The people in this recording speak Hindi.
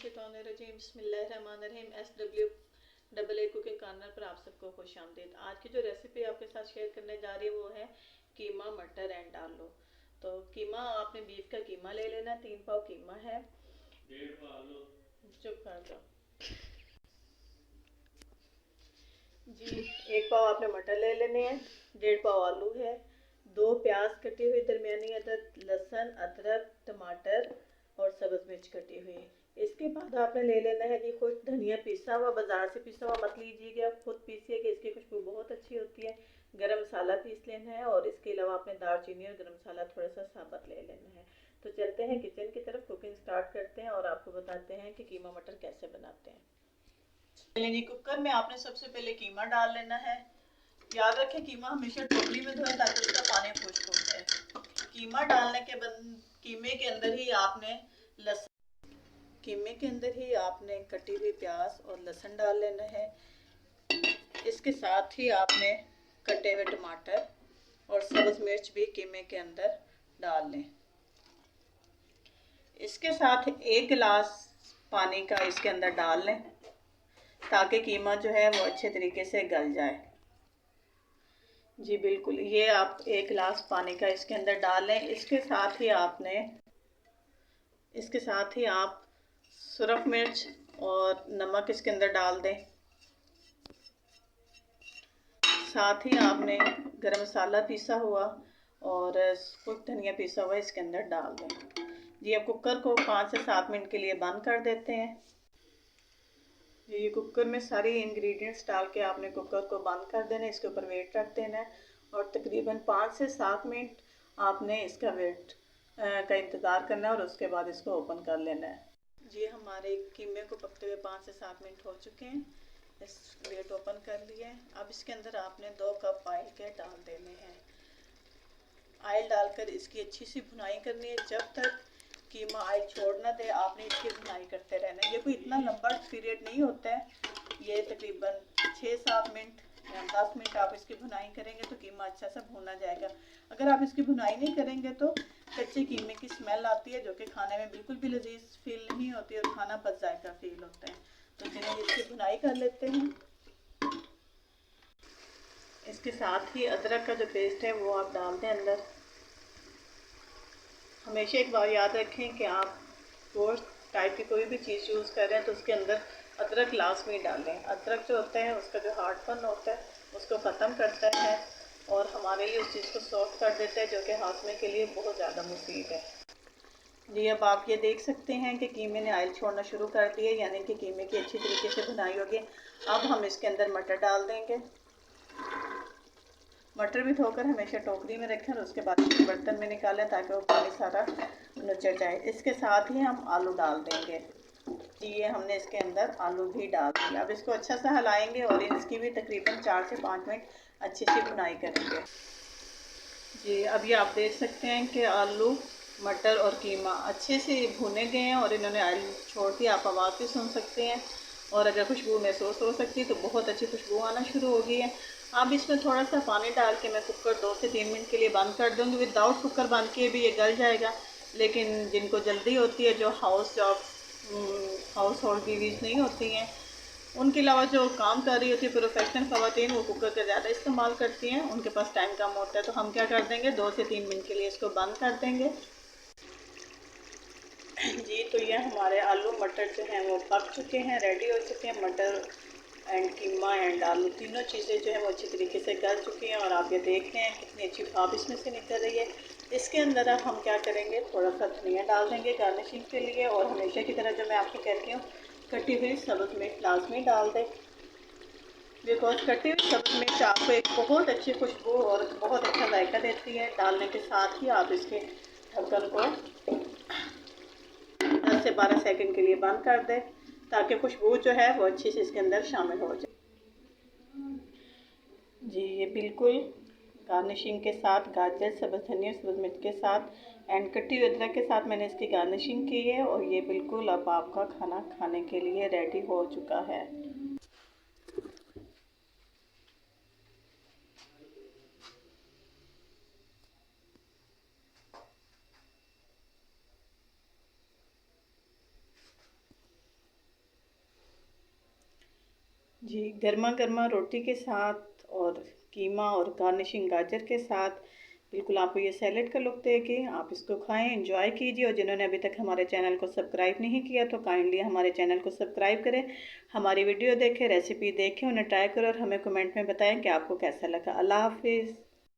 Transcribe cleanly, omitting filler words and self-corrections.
मिनशैतानिर्रजीम बिस्मिल्लाहिर्रहमानिर्रहीम। SWAA कुकिंग कॉर्नर पर आप सबको खुश आमदीद। आज की जो रेसिपी आपके साथ शेयर करने जा रही है वो है कीमा मटर एंड आलू। तो कीमा आपने बीफ का कीमा ले लेना, 3 पाव कीमा है। 1.5 पाव आलू। चुप कर दो जी। 1 पाव आपने मटर ले लेने हैं, 1.5 पाव आलू है, 2 प्याज कटी हुई दरमियानी अदद, लहसुन, अदरक, टमाटर और सब्ज़ मिर्च कटी हुई। इसके बाद आपने ले लेना है जी खुश धनिया पिसा हुआ, बाजार से पिसा हुआ मत लीजिएगा, खुद पीसिएगा, इसकी खुशबू बहुत अच्छी होती है। गरम मसाला पीस लेना है और इसके अलावा आपने दालचीनी और गरम मसाला थोड़ा सा साबुत ले लेना है। तो चलते हैं किचन की तरफ, कुकिंग स्टार्ट करते हैं और आपको बताते हैं कि कीमा मटर कैसे बनाते हैं। जी, कुकर में आपने सबसे पहले कीमा डाल लेना है। याद रखें कीमा हमेशा टोकरी में धोएं ताकि उसका पानी खुश्क हो जाए। कीमा डालने के बाद कीमे के अंदर ही आपने कटी हुई प्याज और लहसुन डाल लेना है। इसके साथ ही आपने कटे हुए टमाटर और सब्ज़ मिर्च भी कीमे के अंदर डाल लें। इसके साथ 1 गिलास पानी का इसके अंदर डाल लें ताकि कीमा जो है वो अच्छे तरीके से गल जाए। जी बिल्कुल, ये आप 1 गिलास पानी का इसके अंदर डाल लें। इसके साथ ही आप सुरख मिर्च और नमक इसके अंदर डाल दें। साथ ही आपने गरम मसाला पीसा हुआ और कुछ धनिया पीसा हुआ इसके अंदर डाल दें। जी अब कुकर को 5 से 7 मिनट के लिए बंद कर देते हैं। ये कुकर में सारी इंग्रेडिएंट्स डाल के आपने कुकर को बंद कर देना है, इसके ऊपर वेट रख देना है और तकरीबन 5 से 7 मिनट आपने इसका वेट का इंतज़ार करना है और उसके बाद इसको ओपन कर लेना है। जी हमारे कीमे को पकते हुए 5 से 7 मिनट हो चुके हैं। इस वेट ओपन कर लिया है। अब इसके अंदर आपने 2 कप ऑयल के डाल देने हैं। ऑयल डालकर इसकी अच्छी सी भुनाई करनी है। जब तक कीमा ऑयल छोड़ ना दे आपने इसकी भुनाई करते रहना है। ये कोई इतना लंबा पीरियड नहीं होता है, ये तकरीबन 6-7 मिनट या 10 मिनट आप इसकी भुनाई करेंगे तो कीमा अच्छा सा भुना जाएगा। अगर आप इसकी भुनाई नहीं करेंगे तो कच्चे कीमे की स्मेल आती है जो कि खाने में बिल्कुल भी लजीज फील नहीं होती और खाना बद जायका फील होता है। तो चलिए इसकी भुनाई कर लेते हैं। इसके साथ ही अदरक का जो पेस्ट है वो आप डाल दें अंदर। हमेशा एक बार याद रखें कि आप गोश्त टाइप की कोई भी चीज़ यूज़ कर रहे हैं तो उसके अंदर अदरक लाजमी डालें। अदरक जो होता है उसका जो हार्डपन होता है उसको ख़त्म करता है और हमारे लिए उस चीज़ को सॉफ्ट कर देता है जो कि हाजमे के लिए बहुत ज़्यादा मुफीद है। जी अब आप ये देख सकते हैं कि कीमे ने ऑयल छोड़ना शुरू कर दिया, यानी कि कीमे की अच्छी तरीके से भुनाई होगी। अब हम इसके अंदर मटर डाल देंगे। मटर भी धोकर हमेशा टोकरी में रखें और उसके बाद बर्तन में निकालें ताकि वो पानी सारा नुचड़ जाए। इसके साथ ही हम आलू डाल देंगे। जी ये हमने इसके अंदर आलू भी डाल दिया। अब इसको अच्छा सा हिलाएंगे और इसकी भी तकरीबन 4 से 5 मिनट अच्छी सी भुनाई करेंगे। जी अब ये आप देख सकते हैं कि आलू मटर और कीमा अच्छे से भुने गए हैं और इन्होंने ऑयल छोड़ दिया। आप आवाज़ भी सुन सकते हैं और अगर खुशबू महसूस हो सकती है तो बहुत अच्छी खुशबू आना शुरू हो गई है। अब इसमें थोड़ा सा पानी डाल के मैं कुकर 2 से 3 मिनट के लिए बंद कर दूँगी। विदाउट कुकर बंद किए भी ये गल जाएगा, लेकिन जिनको जल्दी होती है, जो हाउस होल्ड बीवीज़ नहीं होती हैं, उनके अलावा जो काम कर रही होती है प्रोफेशनल ख़वातीन, वो कुकर का ज़्यादा इस्तेमाल करती हैं, उनके पास टाइम कम होता है। तो हम क्या कर देंगे 2 से 3 मिनट के लिए इसको बंद कर देंगे। जी तो ये हमारे आलू मटर जो हैं वो पक चुके हैं, रेडी हो चुके हैं। मटर एंड कीमा एंड आलू तीनों चीज़ें जो है वो अच्छी तरीके से गल चुकी हैं और आप ये देख रहे हैं कितनी अच्छी भाप इसमें से निकल रही है। इसके अंदर अब हम क्या करेंगे, थोड़ा सा धनिया डाल देंगे गार्निशिंग के लिए और हमेशा की तरह जो मैं आपको कहती हूँ कटी हुई सब्ज़ मिर्च लाजमी डाल दें, बिकॉज कटी हुई सब्ज़ मिर्च आपको एक बहुत अच्छी खुशबू और बहुत अच्छा जायका देती है। डालने के साथ ही आप इसके ढक्कन को 10 से 12 सेकंड के लिए बंद कर दें ताकि खुशबू जो है वो अच्छी से इसके अंदर शामिल हो जाए। जी ये बिल्कुल गार्निशिंग के साथ गाजर, सब्ज़ धनिया, सब्ज़ मिर्च के साथ एंड कटी हुई अदरक के साथ मैंने इसकी गार्निशिंग की है और ये बिल्कुल अब आपका खाना खाने के लिए रेडी हो चुका है। जी गर्मा गर्मा रोटी के साथ और कीमा और गार्निशिंग गाजर के साथ बिल्कुल आपको ये सैलेड का लुक देगी। आप इसको खाएं, एंजॉय कीजिए। और जिन्होंने अभी तक हमारे चैनल को सब्सक्राइब नहीं किया तो काइंडली हमारे चैनल को सब्सक्राइब करें, हमारी वीडियो देखें, रेसिपी देखें, उन्हें ट्राई करें और हमें कमेंट में बताएं कि आपको कैसा लगा। अल्लाह हाफिज़।